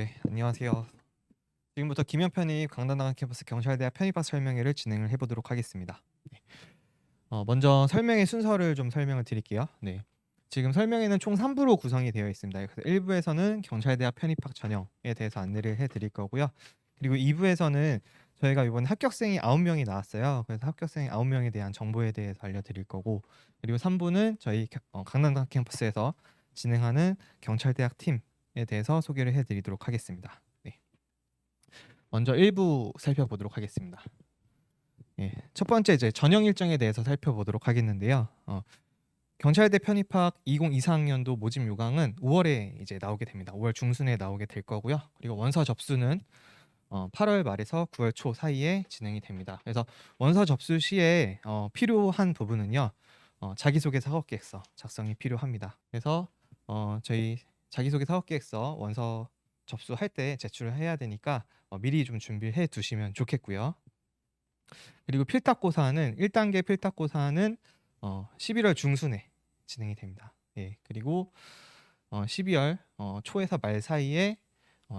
네, 안녕하세요. 지금부터 김현 편입 강단당 캠퍼스 경찰대학 편입학 설명회를 진행을 해보도록 하겠습니다. 네. 먼저 설명의 순서를 좀 설명을 드릴게요. 네. 지금 설명회는 총 3부로 구성이 되어 있습니다. 그래서 1부에서는 경찰대학 편입학 전형에 대해서 안내를 해드릴 거고요. 그리고 2부에서는 저희가 이번에 합격생이 9명이 나왔어요. 그래서 합격생 9명에 대한 정보에 대해서 알려드릴 거고, 그리고 3부는 저희 강남당 캠퍼스에서 진행하는 경찰대학 팀에 대해서 소개를 해드리도록 하겠습니다. 네. 먼저 1부 살펴보도록 하겠습니다. 예, 첫 번째 이제 전형 일정에 대해서 살펴보도록 하겠는데요. 경찰대 편입학 2024학년도 모집 요강은 5월에 이제 나오게 됩니다. 5월 중순에 나오게 될 거고요. 그리고 원서 접수는 8월 말에서 9월 초 사이에 진행이 됩니다. 그래서 원서 접수 시에 필요한 부분은요, 자기소개 사업계획서 작성이 필요합니다. 그래서 저희 자기소개 사업계획서 원서 접수할 때 제출을 해야 되니까 미리 좀 준비해 두시면 좋겠고요. 그리고 필탁고사는 1단계 필탁고사는 11월 중순에 진행이 됩니다. 예, 그리고 12월 초에서 말 사이에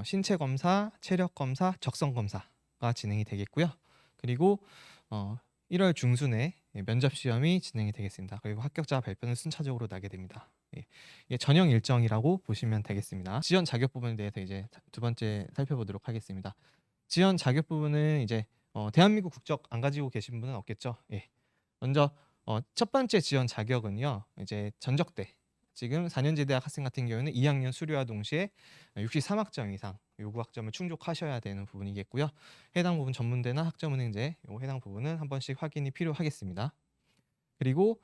신체 검사, 체력 검사, 적성 검사가 진행이 되겠고요. 그리고 1월 중순에 면접 시험이 진행이 되겠습니다. 그리고 합격자 발표는 순차적으로 나게 됩니다. 예, 이게 전형 일정이라고 보시면 되겠습니다. 지원 자격 부분에 대해서 이제 두 번째 살펴보도록 하겠습니다. 지원 자격 부분은 이제 대한민국 국적 안 가지고 계신 분은 없겠죠. 예. 먼저 첫 번째 지원 자격은요. 이제 전적대. 지금 4년제 대학 학생 같은 경우에는 2학년 수료와 동시에 63학점 이상 요구 학점을 충족하셔야 되는 부분이겠고요. 해당 부분 전문대나 학점은행제 요 해당 부분은 한 번씩 확인이 필요하겠습니다. 그리고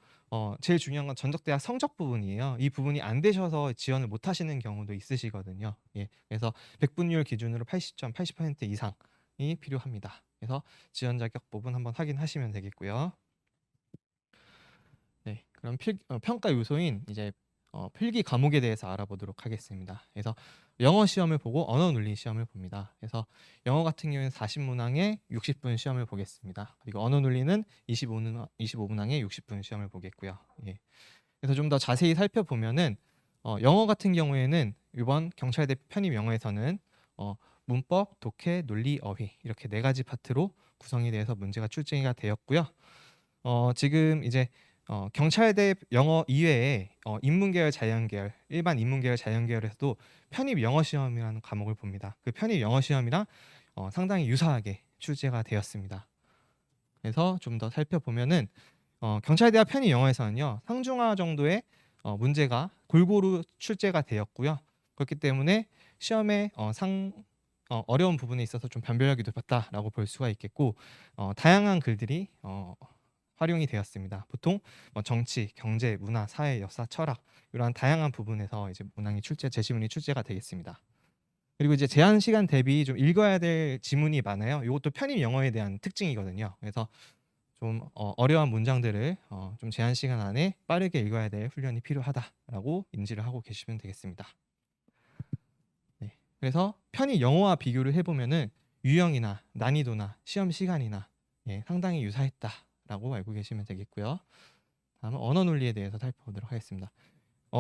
제일 중요한 건 전적대학 성적 부분이에요. 이 부분이 안 되셔서 지원을 못 하시는 경우도 있으시거든요. 예. 그래서 백분율 기준으로 80점, 80% 이상이 필요합니다. 그래서 지원 자격 부분 한번 확인하시면 되겠고요. 네, 그럼 평가 요소인 이제 필기 과목에 대해서 알아보도록 하겠습니다. 그래서 영어 시험을 보고 언어 논리 시험을 봅니다. 그래서 영어 같은 경우에는 40문항에 60분 시험을 보겠습니다. 그리고 언어 논리는 25문항에 60분 시험을 보겠고요. 예. 그래서 좀 더 자세히 살펴보면은 영어 같은 경우에는 이번 경찰대 편입 영어에서는 문법, 독해, 논리, 어휘 이렇게 네 가지 파트로 구성이 돼서 문제가 출제가 되었고요. 지금 이제 경찰대 영어 이외에 인문계열, 자연계열, 일반 인문계열, 자연계열에서도 편입 영어 시험이라는 과목을 봅니다. 그 편입 영어 시험이랑 상당히 유사하게 출제가 되었습니다. 그래서 좀 더 살펴보면은 경찰대학 편입 영어에서는요, 상중하 정도의 문제가 골고루 출제가 되었고요. 그렇기 때문에 시험에 어려운 부분에 있어서 좀 변별력이 높았다라고 볼 수가 있겠고, 다양한 글들이 활용이 되었습니다. 보통 정치, 경제, 문화, 사회, 역사, 철학 이러한 다양한 부분에서 이제 제시문이 출제가 되겠습니다. 그리고 이제 제한 시간 대비 좀 읽어야 될 지문이 많아요. 이것도 편입 영어에 대한 특징이거든요. 그래서 좀 어려운 문장들을 좀 제한 시간 안에 빠르게 읽어야 될 훈련이 필요하다라고 인지를 하고 계시면 되겠습니다. 네. 그래서 편입 영어와 비교를 해보면은 유형이나 난이도나 시험 시간이나 상당히 유사했다라고 알고 계시면 되겠고요. 다음은 언어 논리에 대해서 살펴보도록 하겠습니다.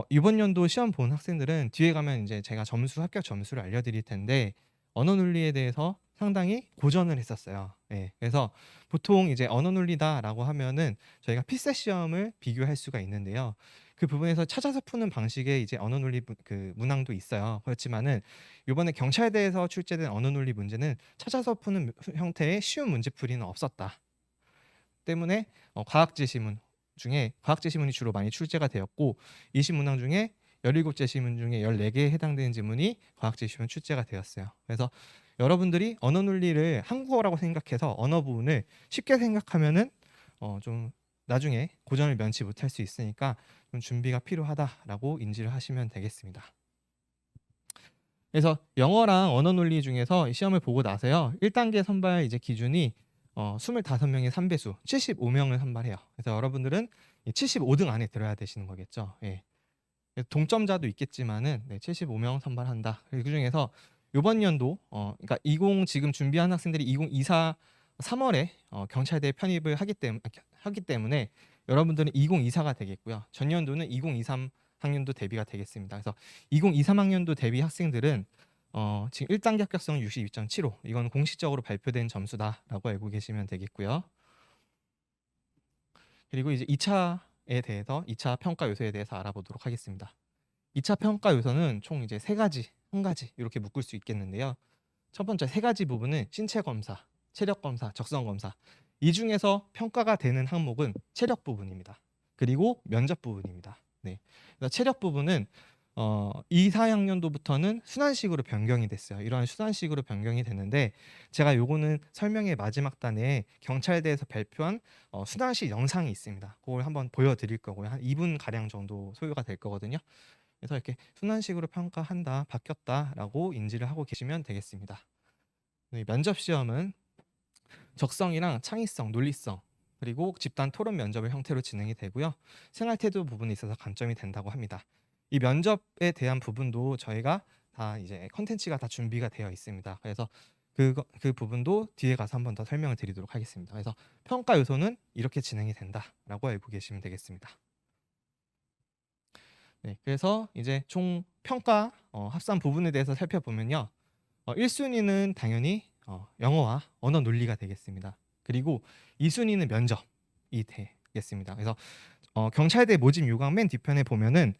이번 연도 시험 본 학생들은 뒤에 가면 이제 제가 합격 점수를 알려드릴 텐데 언어 논리에 대해서 상당히 고전을 했었어요. 예, 그래서 보통 이제 언어 논리다라고 하면은 저희가 피셋 시험을 비교할 수가 있는데요. 그 부분에서 찾아서 푸는 방식의 이제 언어 논리 그 문항도 있어요. 그렇지만은 이번에 경찰대에서 출제된 언어 논리 문제는 찾아서 푸는 형태의 쉬운 문제풀이는 없었다. 때문에 과학 제시문 중에 과학 제시문이 주로 많이 출제가 되었고 20문항 중에 17제 시문 중에 14개에 해당되는 지문이 과학 제시문 출제가 되었어요. 그래서 여러분들이 언어 논리를 한국어라고 생각해서 언어 부분을 쉽게 생각하면은 좀 나중에 고전을 면치 못할 수 있으니까 좀 준비가 필요하다라고 인지를 하시면 되겠습니다. 그래서 영어랑 언어 논리 중에서 시험을 보고 나서요. 1단계 선발 이제 기준이 25명의 3배수 75명을 선발해요. 그래서 여러분들은 75등 안에 들어야 되시는 거겠죠. 예. 동점자도 있겠지만은 75명 선발한다. 그 중에서 이번 연도 그러니까 20 지금 준비한 학생들이 2024 3월에 경찰대 편입을 하기 때문에 여러분들은 2024가 되겠고요. 전년도는 2023 학년도 대비가 되겠습니다. 그래서 2023 학년도 대비 학생들은 지금 1단계 합격성은 62.75. 이건 공식적으로 발표된 점수다라고 알고 계시면 되겠고요. 그리고 이제 2차에 대해서 2차 평가 요소에 대해서 알아보도록 하겠습니다. 2차 평가 요소는 총 이제 세 가지, 한 가지 이렇게 묶을 수 있겠는데요. 첫 번째 세 가지 부분은 신체 검사, 체력 검사, 적성 검사. 이 중에서 평가가 되는 항목은 체력 부분입니다. 그리고 면접 부분입니다. 네. 그래서 체력 부분은 2, 4학년도부터는 순환식으로 변경이 됐어요. 이러한 순환식으로 변경이 되는데 제가 요거는 설명의 마지막 단에 경찰대에서 발표한 순환식 영상이 있습니다. 그걸 한번 보여드릴 거고요. 한 2분 가량 정도 소요가 될 거거든요. 그래서 이렇게 순환식으로 평가한다, 바뀌었다라고 인지를 하고 계시면 되겠습니다. 네, 면접 시험은 적성이랑 창의성, 논리성, 그리고 집단 토론 면접의 형태로 진행이 되고요. 생활태도 부분에 있어서 감점이 된다고 합니다. 이 면접에 대한 부분도 저희가 다 이제 컨텐츠가 다 준비가 되어 있습니다. 그래서 그 부분도 뒤에 가서 한번 더 설명을 드리도록 하겠습니다. 그래서 평가 요소는 이렇게 진행이 된다라고 알고 계시면 되겠습니다. 네, 그래서 이제 총 평가 합산 부분에 대해서 살펴보면요. 1순위는 당연히 영어와 언어 논리가 되겠습니다. 그리고 2순위는 면접이 되겠습니다. 그래서 경찰대 모집 요강 맨 뒤편에 보면은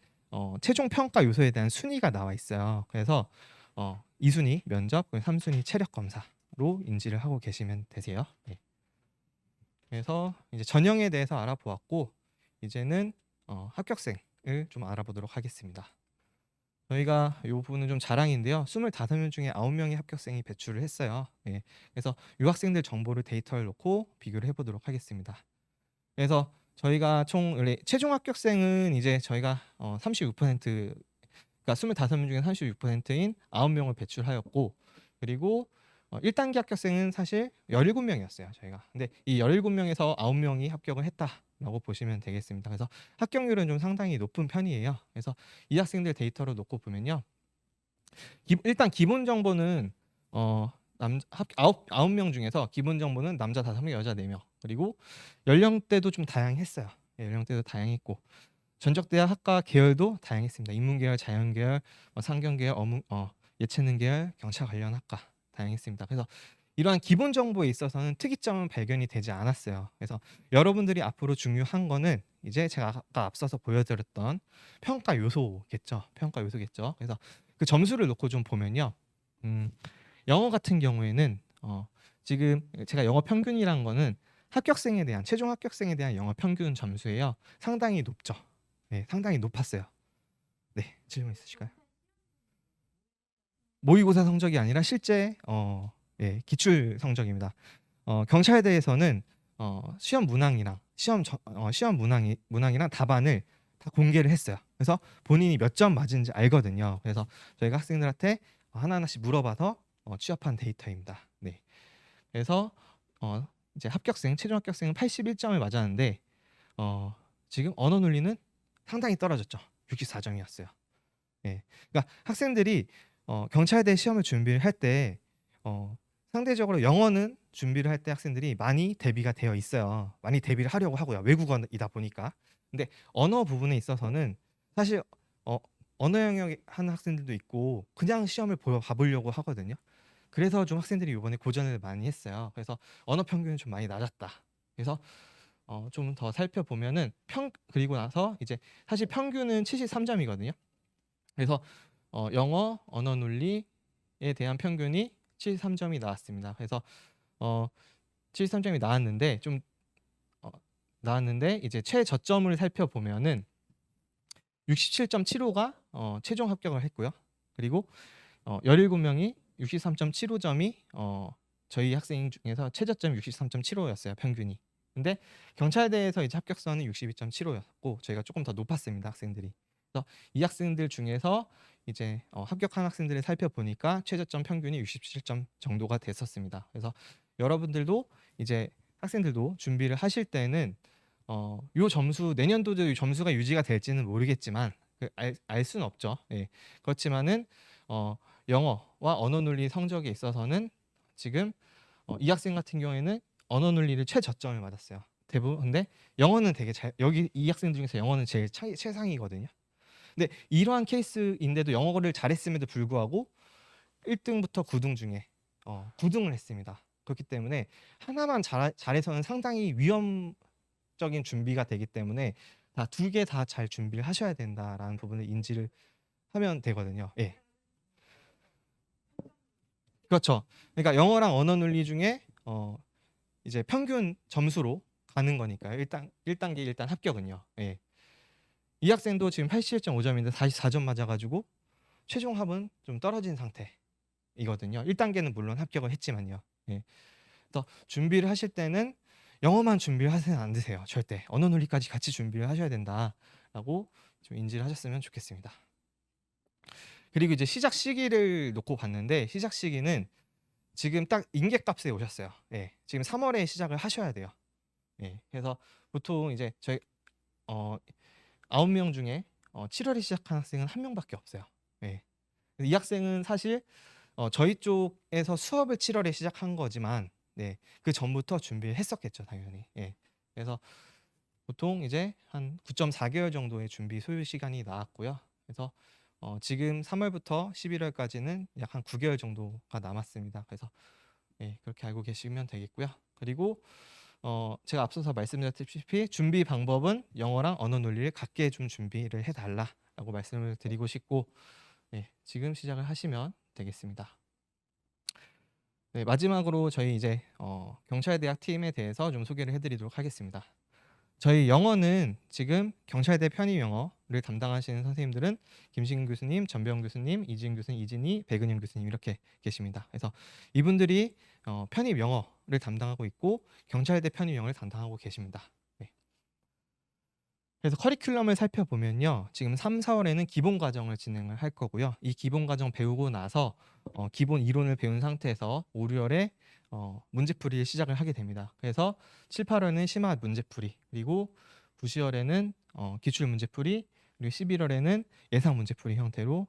최종 평가 요소에 대한 순위가 나와 있어요. 그래서 2순위 면접, 3순위 체력 검사로 인지를 하고 계시면 되세요. 네. 그래서 이제 전형에 대해서 알아보았고 이제는 합격생을 좀 알아보도록 하겠습니다. 저희가 이 부분은 좀 자랑인데요. 25명 중에 9명의 합격생이 배출을 했어요. 예. 그래서 유학생들 정보를 데이터를 놓고 비교를 해보도록 하겠습니다. 그래서 저희가 총 최종 합격생은 이제 저희가 36%, 그러니까 25명 중에 36%인 9명을 배출하였고, 그리고 1단계 합격생은 사실 17명이었어요, 저희가. 근데 이 17명에서 9명이 합격을 했다라고 보시면 되겠습니다. 그래서 합격률은 좀 상당히 높은 편이에요. 그래서 이 학생들 데이터로 놓고 보면요. 일단 기본 정보는 9명 중에서 기본 정보는 남자 5명, 여자 4명. 그리고 연령대도 좀 다양했어요. 예, 연령대도 다양했고 전적대학 학과 계열도 다양했습니다. 인문계열, 자연계열, 상경계열, 예체능 계열, 경찰 관련 학과 다양했습니다. 그래서 이러한 기본 정보에 있어서는 특이점은 발견이 되지 않았어요. 그래서 여러분들이 앞으로 중요한 거는 이제 제가 아까 앞서서 보여드렸던 평가 요소겠죠. 평가 요소겠죠. 그래서 그 점수를 놓고 좀 보면요. 영어 같은 경우에는 지금 제가 영어 평균이란 거는 합격생에 대한 최종 합격생에 대한 영어 평균 점수예요. 상당히 높죠. 네, 상당히 높았어요. 네, 질문 있으실까요? 모의고사 성적이 아니라 실제 예, 기출 성적입니다. 경찰대에서는 시험 문항이랑 시험 문항이랑 답안을 다 공개를 했어요. 그래서 본인이 몇 점 맞은지 알거든요. 그래서 저희가 학생들한테 하나하나씩 물어봐서 취합한 데이터입니다. 네. 그래서 이제 최종 합격생은 81점을 맞았는데 지금 언어 논리는 상당히 떨어졌죠. 64점이었어요. 예. 그러니까 학생들이 경찰대 시험을 준비를 할 때 상대적으로 영어는 준비를 할 때 학생들이 많이 대비가 되어 있어요. 많이 대비를 하려고 하고요. 외국어이다 보니까. 근데 언어 부분에 있어서는 사실 언어 영역 하는 학생들도 있고 그냥 시험을 봐보려고 하거든요. 그래서 좀 학생들이 이번에 고전을 많이 했어요. 그래서 언어 평균이 좀 많이 낮았다. 그래서 좀 더 살펴보면은 그리고 나서 이제 사실 평균은 73점이거든요. 그래서 영어, 언어 논리에 대한 평균이 73점이 나왔습니다. 그래서 73점이 나왔는데 이제 최저점을 살펴보면은 67.75가 최종 합격을 했고요. 그리고 17명이 63.75점이 저희 학생 중에서 최저점이 63.75였어요, 평균이. 근데 경찰대에서 이제 합격선은 62.75였고 저희가 조금 더 높았습니다, 학생들이. 그래서 이 학생들 중에서 이제 합격한 학생들을 살펴보니까 최저점 평균이 67점 정도가 됐었습니다. 그래서 여러분들도 이제 학생들도 준비를 하실 때는 요 점수 내년도도 이 점수가 유지가 될지는 모르겠지만 알 수는 없죠. 예. 그렇지만은 영어와 언어 논리 성적에 있어서는 지금 이 학생 같은 경우에는 언어 논리를 최저점을 맞았어요. 대부분. 근데 영어는 되게 여기 이 학생 중에서 영어는 제일 최상이거든요. 근데 이러한 케이스인데도 영어를 잘했음에도 불구하고 1등부터 9등 중에 9등을 했습니다. 그렇기 때문에 하나만 잘해서는 상당히 위험적인 준비가 되기 때문에 다 두 개 다 잘 준비를 하셔야 된다라는 부분을 인지를 하면 되거든요. 예. 그렇죠. 그러니까 영어랑 언어 논리 중에 이제 평균 점수로 가는 거니까요. 일단계 일단 합격은요. 예. 이 학생도 지금 87.5점인데 44점 맞아가지고 최종 합은 좀 떨어진 상태이거든요. 1단계는 물론 합격을 했지만요. 예. 그래서 준비를 하실 때는 영어만 준비를 하시면 안 되세요. 절대. 언어 논리까지 같이 준비를 하셔야 된다라고 좀 인지를 하셨으면 좋겠습니다. 그리고 이제 시작 시기를 놓고 봤는데 시작 시기는 지금 딱 인계값에 오셨어요. 예. 지금 3월에 시작을 하셔야 돼요. 예. 그래서 보통 이제 저희 9명 중에 7월에 시작한 학생은 1명밖에 없어요. 예. 이 학생은 사실 저희 쪽에서 수업을 7월에 시작한 거지만 네. 그 전부터 준비를 했었겠죠, 당연히. 예. 그래서 보통 이제 한 9.4개월 정도의 준비 소요 시간이 나왔고요. 그래서 지금 3월부터 11월까지는 약 한 9개월 정도가 남았습니다. 그래서 예, 그렇게 알고 계시면 되겠고요. 그리고 제가 앞서서 말씀드렸다시피 준비 방법은 영어랑 언어 논리를 같게 좀 준비를 해달라라고 말씀을 드리고 싶고 예, 지금 시작을 하시면 되겠습니다. 네, 마지막으로 저희 이제 경찰대학 팀에 대해서 좀 소개를 해드리도록 하겠습니다. 저희 영어는 지금 경찰대 편입 영어를 담당하시는 선생님들은 김신 교수님, 전병 교수님, 이지은 교수님, 이진희, 백은영 교수님 이렇게 계십니다. 그래서 이분들이 편입 영어를 담당하고 있고 경찰대 편입 영어를 담당하고 계십니다. 네. 그래서 커리큘럼을 살펴보면요. 지금 3, 4월에는 기본 과정을 진행을 할 거고요. 이 기본 과정 배우고 나서 기본 이론을 배운 상태에서 5, 6월에 문제풀이를 시작을 하게 됩니다. 그래서 7, 8월에는 심화 문제풀이, 그리고 9, 10월에는 기출 문제풀이, 그리고 11월에는 예상 문제풀이 형태로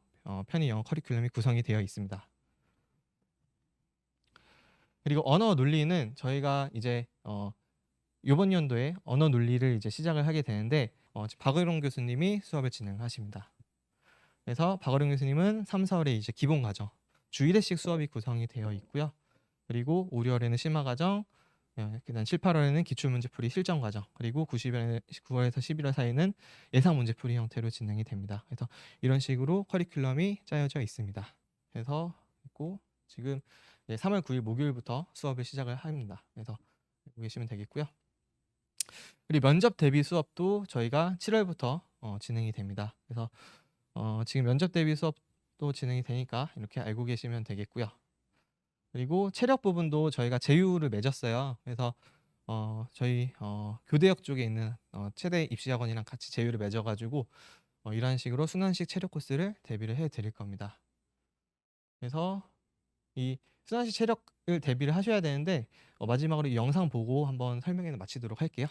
편입 영어 커리큘럼이 구성이 되어 있습니다. 그리고 언어 논리는 저희가 이제 이번 연도에 언어 논리를 이제 시작을 하게 되는데 박의룡 교수님이 수업을 진행하십니다. 그래서 박의룡 교수님은 3, 4월에 이제 기본 과정 주 1회씩 수업이 구성이 되어 있고요. 그리고 5, 6월에는 심화 과정, 그다음 7, 8월에는 기출 문제풀이 실전 과정, 그리고 9월에서 11월 사이는 예상 문제풀이 형태로 진행이 됩니다. 그래서 이런 식으로 커리큘럼이 짜여져 있습니다. 그래서 있고 지금 3월 9일 목요일부터 수업을 시작을 합니다. 그래서 알고 계시면 되겠고요. 그리고 면접 대비 수업도 저희가 7월부터 진행이 됩니다. 그래서 지금 면접 대비 수업도 진행이 되니까 이렇게 알고 계시면 되겠고요. 그리고 체력 부분도 저희가 제휴를 맺었어요. 그래서 저희 교대역 쪽에 있는 체대 입시학원이랑 같이 제휴를 맺어가지고 이런 식으로 순환식 체력 코스를 대비를 해드릴 겁니다. 그래서 이 순환식 체력을 대비를 하셔야 되는데 마지막으로 이 영상 보고 한번 설명을 마치도록 할게요.